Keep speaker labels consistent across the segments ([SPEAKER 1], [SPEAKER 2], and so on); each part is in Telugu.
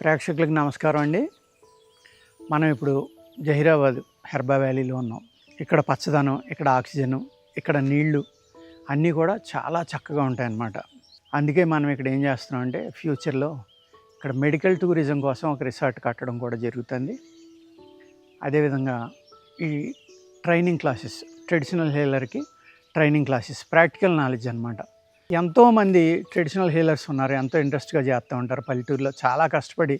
[SPEAKER 1] ప్రేక్షకులకు నమస్కారం అండి. మనం ఇప్పుడు జహీరాబాద్ హెర్బా వ్యాలీలో ఉన్నాం. ఇక్కడ పచ్చదనం, ఇక్కడ ఆక్సిజను, ఇక్కడ నీళ్లు అన్నీ కూడా చాలా చక్కగా ఉంటాయన్నమాట. అందుకే మనం ఇక్కడ ఏం చేస్తున్నాం అంటే ఫ్యూచర్లో ఇక్కడ మెడికల్ టూరిజం కోసం ఒక రిసార్ట్ కట్టడం కూడా జరుగుతుంది. అదేవిధంగా ఈ ట్రైనింగ్ క్లాసెస్, ట్రెడిషనల్ హీలర్కి ట్రైనింగ్ క్లాసెస్, ప్రాక్టికల్ నాలెడ్జ్ అనమాట. ఎంతోమంది ట్రెడిషనల్ హీలర్స్ ఉన్నారు, ఎంతో ఇంట్రెస్ట్గా చేస్తూ ఉంటారు. పల్లెటూరులో చాలా కష్టపడి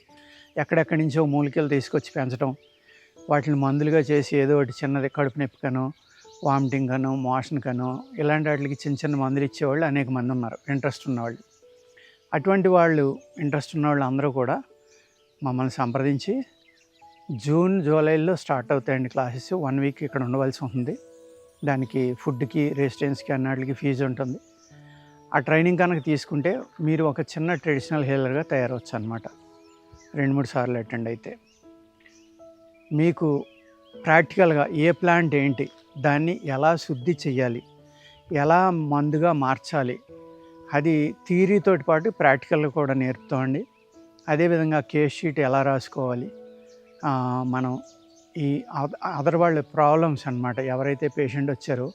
[SPEAKER 1] ఎక్కడెక్కడి నుంచో మూలికలు తీసుకొచ్చి పెంచడం, వాటిని మందులుగా చేసి ఏదో ఒకటి చిన్నది కడుపు నొప్పికనో, వామిటింగ్ కనో, మోషన్ కనో ఇలాంటి వాటికి చిన్న చిన్న మందులు ఇచ్చేవాళ్ళు అనేక మంది ఉన్నారు, ఇంట్రెస్ట్ ఉన్నవాళ్ళు. అటువంటి వాళ్ళు, ఇంట్రెస్ట్ ఉన్నవాళ్ళు అందరూ కూడా మమ్మల్ని సంప్రదించి జూన్, జూలైలో స్టార్ట్ అవుతాయండి క్లాసెస్. 1 వీక్ ఇక్కడ ఉండవలసి ఉంటుంది. దానికి ఫుడ్కి, రెసిడెన్స్కి అన్నిటికి ఫీజు ఉంటుంది. ఆ ట్రైనింగ్ కనుక తీసుకుంటే మీరు ఒక చిన్న ట్రెడిషనల్ హీలర్గా తయారవచ్చు అనమాట. 2-3 సార్లు అటెండ్ అయితే మీకు ప్రాక్టికల్గా ఏ ప్లాంట్ ఏంటి, దాన్ని ఎలా శుద్ధి చేయాలి, ఎలా మందుగా మార్చాలి, అది థియరీతోటి పాటు ప్రాక్టికల్గా కూడా నేర్పుతామండి. అదేవిధంగా కేస్ షీట్ ఎలా రాసుకోవాలి, మనం ఈ అదర్ వాళ్ళ ప్రాబ్లమ్స్ అనమాట, ఎవరైతే పేషెంట్ వచ్చారో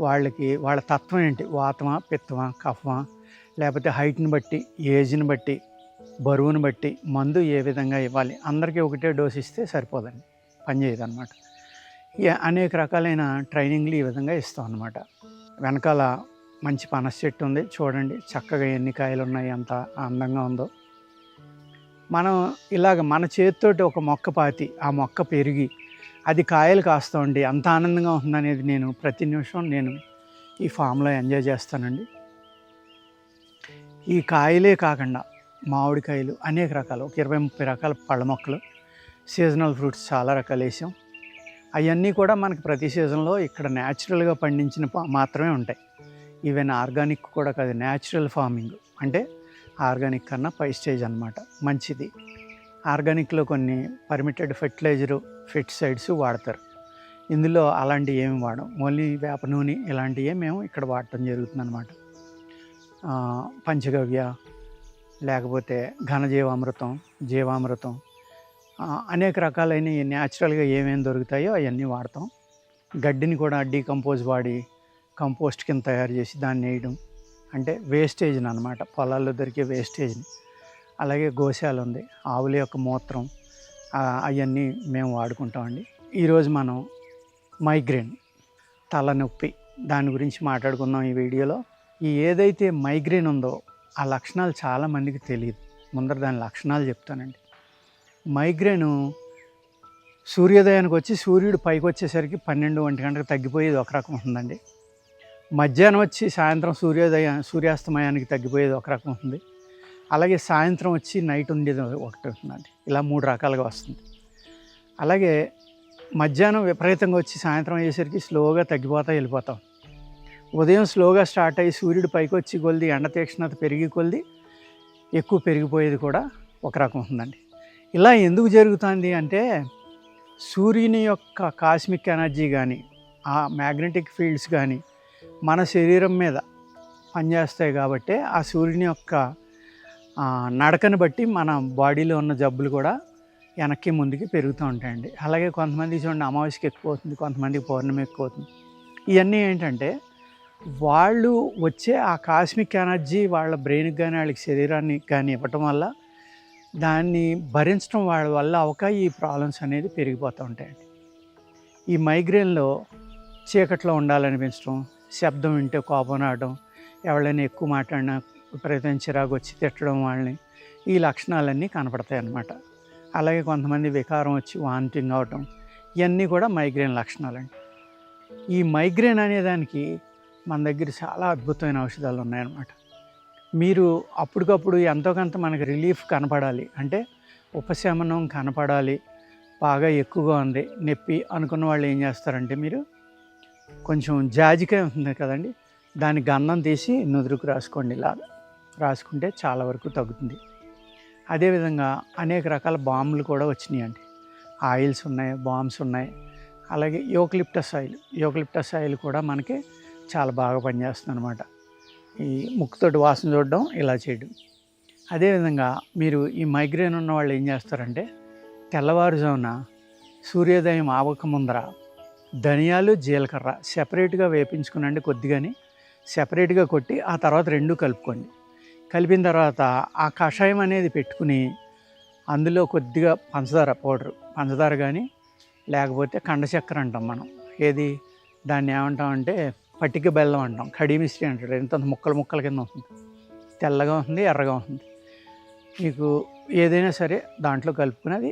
[SPEAKER 1] వాళ్ళ తత్వం ఏంటి, వాతమా, పిత్తమా, కఫమా, లేకపోతే హైట్ని బట్టి, ఏజ్ని బట్టి, బరువుని బట్టి మందు ఏ విధంగా ఇవ్వాలి. అందరికీ ఒకటే డోస్ ఇస్తే సరిపోదండి, పనిచేయదు అనమాట. అనేక రకాలైన ట్రైనింగ్లు ఈ విధంగా ఇస్తాం అన్నమాట. వెనకాల మంచి పనస చెట్టు ఉంది, చూడండి చక్కగా ఎన్ని కాయలు ఉన్నాయి, ఎంత అందంగా ఉందో. మనం ఇలాగ మన చేతితోటి ఒక మొక్క పాతి, ఆ మొక్క పెరిగి అది కాయలు కాస్తామండి, అంత ఆనందంగా ఉంటుందనేది నేను ప్రతి నిమిషం నేను ఈ ఫామ్లో ఎంజాయ్ చేస్తానండి. ఈ కాయలే కాకుండా మామిడికాయలు అనేక రకాలు, ఒక 20-30 రకాల పళ్ళ మొక్కలు, సీజనల్ ఫ్రూట్స్ చాలా రకాలు వేసాం. అవన్నీ కూడా మనకి ప్రతి సీజన్లో ఇక్కడ న్యాచురల్గా పండించిన మాత్రమే ఉంటాయి. ఈవెన్ ఆర్గానిక్ కూడా కాదు, న్యాచురల్ ఫార్మింగ్ అంటే ఆర్గానిక్ కన్నా పై స్టేజ్ అనమాట, మంచిది. ఆర్గానిక్లో కొన్ని పర్మిటెడ్ ఫెర్టిలైజరు, పెస్టిసైడ్స్ వాడతారు. ఇందులో అలాంటివి ఏమి వాడం, ఓన్లీ వేప నూనె ఇలాంటివే మేము ఇక్కడ వాడటం జరుగుతుంది అనమాట. పంచగవ్య, లేకపోతే ఘనజీవామృతం, జీవామృతం, అనేక రకాలైన న్యాచురల్గా ఏమేమి దొరుకుతాయో అవన్నీ వాడతాం. గడ్డిని కూడా డీకంపోజ్ వాడి కంపోస్ట్ కింద తయారు చేసి దాన్ని వేయడం, అంటే వేస్టేజ్ని అనమాట, పొలాల్లో దొరికే వేస్టేజ్ని. అలాగే గోశాల ఉంది, ఆవుల యొక్క మూత్రం, అవన్నీ మేము వాడుకుంటామండి. ఈరోజు మనం మైగ్రేన్, తలనొప్పి, దాని గురించి మాట్లాడుకుందాం ఈ వీడియోలో. ఈ ఏదైతే మైగ్రేన్ ఉందో ఆ లక్షణాలు చాలామందికి తెలియదు. ముందర దాని లక్షణాలు చెప్తానండి. మైగ్రేను సూర్యోదయానికి వచ్చి సూర్యుడు పైకి వచ్చేసరికి 12-1 గంటకు తగ్గిపోయేది ఒక రకం ఉంటుందండి. మధ్యాహ్నం వచ్చి సాయంత్రం సూర్యాస్తమయానికి తగ్గిపోయేది ఒక రకం ఉంటుంది. అలాగే సాయంత్రం వచ్చి నైట్ ఉండేది ఒకటి ఉంటుందండి. ఇలా 3 రకాలుగా వస్తుంది. అలాగే మధ్యాహ్నం విపరీతంగా వచ్చి సాయంత్రం అయ్యేసరికి స్లోగా తగ్గిపోతా వెళ్ళిపోతాం. ఉదయం స్లోగా స్టార్ట్ అయ్యి సూర్యుడు పైకి వచ్చి కొలిది ఎండ తీక్షణత పెరిగి కొలిది ఎక్కువ పెరిగిపోయేది కూడా ఒక రకం ఉంటుందండి. ఇలా ఎందుకు జరుగుతుంది అంటే సూర్యుని యొక్క కాస్మిక్ ఎనర్జీ కానీ, ఆ మ్యాగ్నెటిక్ ఫీల్డ్స్ కానీ మన శరీరం మీద పనిచేస్తాయి కాబట్టి ఆ సూర్యుని యొక్క నడకను బట్టి మన బాడీలో ఉన్న జబ్బులు కూడా వెనక్కి ముందుకి పెరుగుతూ ఉంటాయండి. అలాగే కొంతమంది చూడండి అమావాస్యకి ఎక్కువ అవుతుంది, కొంతమందికి పౌర్ణమి ఎక్కువ అవుతుంది. ఇవన్నీ ఏంటంటే వాళ్ళు వచ్చే ఆ కాస్మిక్ ఎనర్జీ వాళ్ళ బ్రెయిన్కి కానీ వాళ్ళకి శరీరానికి కానీ ఇవ్వటం వల్ల దాన్ని భరించడం వాళ్ళ వల్ల ఈ ప్రాబ్లమ్స్ అనేది పెరిగిపోతూ ఉంటాయండి. ఈ మైగ్రేన్లో చీకట్లో ఉండాలనిపించడం, శబ్దం వింటే కోపం రావడం, ఎవరైనా ఎక్కువ మాట్లాడినా విపరీతం చిరాకు వచ్చి తిట్టడం, వాళ్ళని ఈ లక్షణాలన్నీ కనపడతాయి అన్నమాట. అలాగే కొంతమంది వికారం వచ్చి వామిటింగ్ అవటం, ఇవన్నీ కూడా మైగ్రేన్ లక్షణాలండి. ఈ మైగ్రేన్ అనేదానికి మన దగ్గర చాలా అద్భుతమైన ఔషధాలు ఉన్నాయన్నమాట. మీరు అప్పటికప్పుడు ఎంతో కొంత మనకి రిలీఫ్ కనపడాలి అంటే, ఉపశమనం కనపడాలి, బాగా ఎక్కువగా ఉంది నొప్పి అనుకున్న వాళ్ళు ఏం చేస్తారంటే, మీరు కొంచెం జాజికాయ ఉంటుంది కదండి, దాని గంధం తీసి నుదురుకు రాసుకోండి. ఇలా రాసుకుంటే చాలా వరకు తగ్గుతుంది. అదేవిధంగా అనేక రకాల బాంబులు కూడా వచ్చినాయండి. ఆయిల్స్ ఉన్నాయి, బాంబ్స్ ఉన్నాయి. అలాగే యూకలిప్టస్ ఆయిల్ కూడా మనకి చాలా బాగా పనిచేస్తుంది అనమాట. ఈ ముక్కుతోటి వాసన చూడడం, ఇలా చేయడం. అదేవిధంగా మీరు ఈ మైగ్రేన్ ఉన్న వాళ్ళు ఏం చేస్తారంటే తెల్లవారుజామున సూర్యోదయం ఆవక ముందర ధనియాలు జీలకర్ర సెపరేట్గా వేపించుకునండి, కొద్దిగాని సెపరేట్గా కొట్టి ఆ తర్వాత రెండు కలుపుకోండి. కలిపిన తర్వాత ఆ కషాయం అనేది పెట్టుకుని అందులో కొద్దిగా పంచదార పౌడరు, పంచదార కానీ లేకపోతే కండ చక్కెర అంటాం మనం, ఏది దాన్ని ఏమంటామంటే పట్టిక బెల్లం అంటాం, కడి మిశ్రీ అంటాడు. ఎంత ముక్కలు ముక్కల కింద ఉంటుంది, తెల్లగా ఉంటుంది, ఎర్రగా ఉంటుంది. మీకు ఏదైనా సరే దాంట్లో కలుపుకున్నది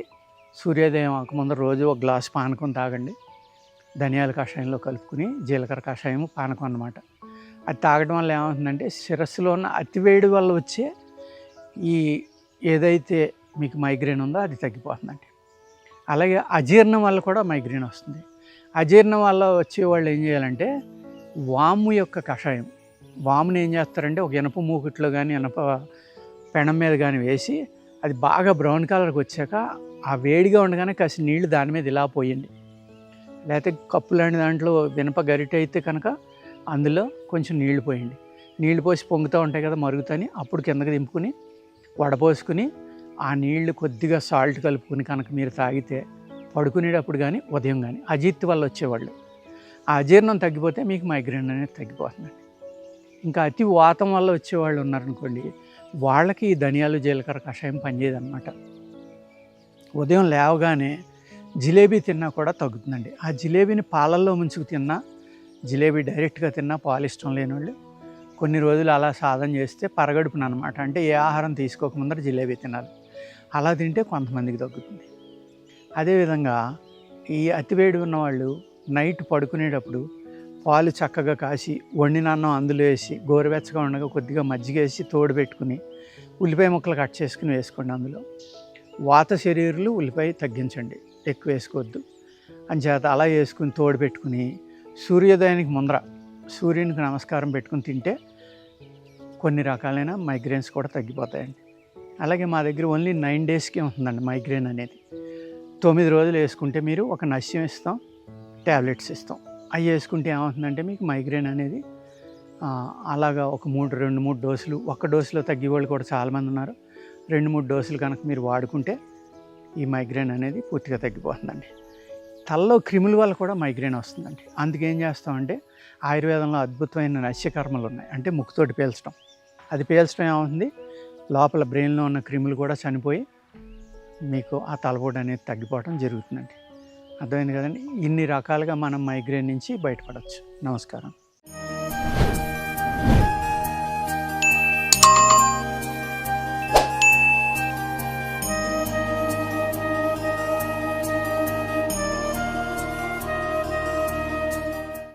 [SPEAKER 1] సూర్యోదయం అవ్వకముందు రోజు ఒక గ్లాస్ పానకం తాగండి. ధనియాల కషాయంలో కలుపుకుని, జీలకర్ర కషాయం పానకం అన్నమాట. అది తాగడం వల్ల ఏమవుతుందంటే శిరస్సులో ఉన్న అతివేడి వల్ల వచ్చే ఈ ఏదైతే మీకు మైగ్రేన్ ఉందో అది తగ్గిపోతుందండి. అలాగే అజీర్ణం వల్ల కూడా మైగ్రేన్ వస్తుంది. అజీర్ణం వల్ల వచ్చేవాళ్ళు ఏం చేయాలంటే వాము యొక్క కషాయం, వాముని ఏం చేస్తారంటే ఒక ఇనప మూకుట్లో కానీ ఇనప పెనం మీద కానీ వేసి అది బాగా బ్రౌన్ కలర్కి వచ్చాక ఆ వేడిగా ఉండగానే కాసి నీళ్లు దాని మీద ఇలా పోయండి. లేకపోతే కప్పు లాంటి దాంట్లో వినప గరిటె అయితే కనుక అందులో కొంచెం నీళ్లు పోయండి. నీళ్లు పోసి పొంగుతూ ఉంటాయి కదా, మరుగుతాని అప్పుడు కిందకి దింపుకుని వడపోసుకుని ఆ నీళ్లు కొద్దిగా సాల్ట్ కలుపుకుని కనుక మీరు తాగితే పడుకునేటప్పుడు కానీ ఉదయం కానీ అజీర్తి వల్ల వచ్చేవాళ్ళు ఆ అజీర్ణం తగ్గిపోతే మీకు మైగ్రేన్ అనేది తగ్గిపోతుందండి. ఇంకా అతి వాతం వల్ల వచ్చేవాళ్ళు ఉన్నారనుకోండి, వాళ్ళకి ఈ ధనియాలు జీలకర్ర కషాయం పనిచేయదన్నమాట. ఉదయం లేవగానే జిలేబీ తిన్నా కూడా తగ్గుతుందండి. ఆ జిలేబీని పాలల్లో ముంచుకు తిన్నా, జిలేబీ డైరెక్ట్గా తిన్నా పాలు ఇష్టం లేని వాళ్ళు కొన్ని రోజులు అలా సాధన చేస్తే పరగడుపున అనమాట, అంటే ఏ ఆహారం తీసుకోకముందర జిలేబీ తినాలి. అలా తింటే కొంతమందికి తగ్గుతుంది. అదేవిధంగా ఈ అతివేడి ఉన్నవాళ్ళు నైట్ పడుకునేటప్పుడు పాలు చక్కగా కాసి వండిన అన్నం అందులో వేసి గోరువెచ్చగా ఉండగా కొద్దిగా మజ్జిగ వేసి తోడు పెట్టుకుని ఉల్లిపాయ ముక్కలు కట్ చేసుకుని వేసుకోండి. అందులో వాత శరీరాలు ఉల్లిపాయ తగ్గించండి, ఎక్కువ వేసుకోవద్దు అని చేత అలా వేసుకుని తోడు పెట్టుకుని సూర్యోదయానికి ముందర సూర్యునికి నమస్కారం పెట్టుకుని తింటే కొన్ని రకాలైన మైగ్రేన్స్ కూడా తగ్గిపోతాయండి. అలాగే మా దగ్గర ఓన్లీ 9 డేస్కే ఉంటుందండి మైగ్రేన్ అనేది. 9 రోజులు వేసుకుంటే మీరు ఒక నస్యం ఇస్తాం, ట్యాబ్లెట్స్ ఇస్తాం. అవి వేసుకుంటే ఏమవుతుందంటే మీకు మైగ్రేన్ అనేది అలాగా ఒక 2-3 డోసులు, ఒక్క డోసులో తగ్గే వాళ్ళు కూడా చాలామంది ఉన్నారు. 2-3 డోసులు కనుక మీరు వాడుకుంటే ఈ మైగ్రేన్ అనేది పూర్తిగా తగ్గిపోతుందండి. తలలో క్రిముల వల్ల కూడా మైగ్రేన్ వస్తుందండి. అందుకేం చేస్తామంటే ఆయుర్వేదంలో అద్భుతమైన నస్యకర్మలు ఉన్నాయి. అంటే ముక్కుతోటి పీల్చడం, అది పీల్చడం ఏమవుతుంది, లోపల బ్రెయిన్లో ఉన్న క్రిములు కూడా చనిపోయి మీకు ఆ తలపోటు అనేది తగ్గిపోవడం జరుగుతుందండి. అర్థమైంది కదండి. ఇన్ని రకాలుగా మనం మైగ్రేన్ నుంచి బయటపడవచ్చు. నమస్కారం.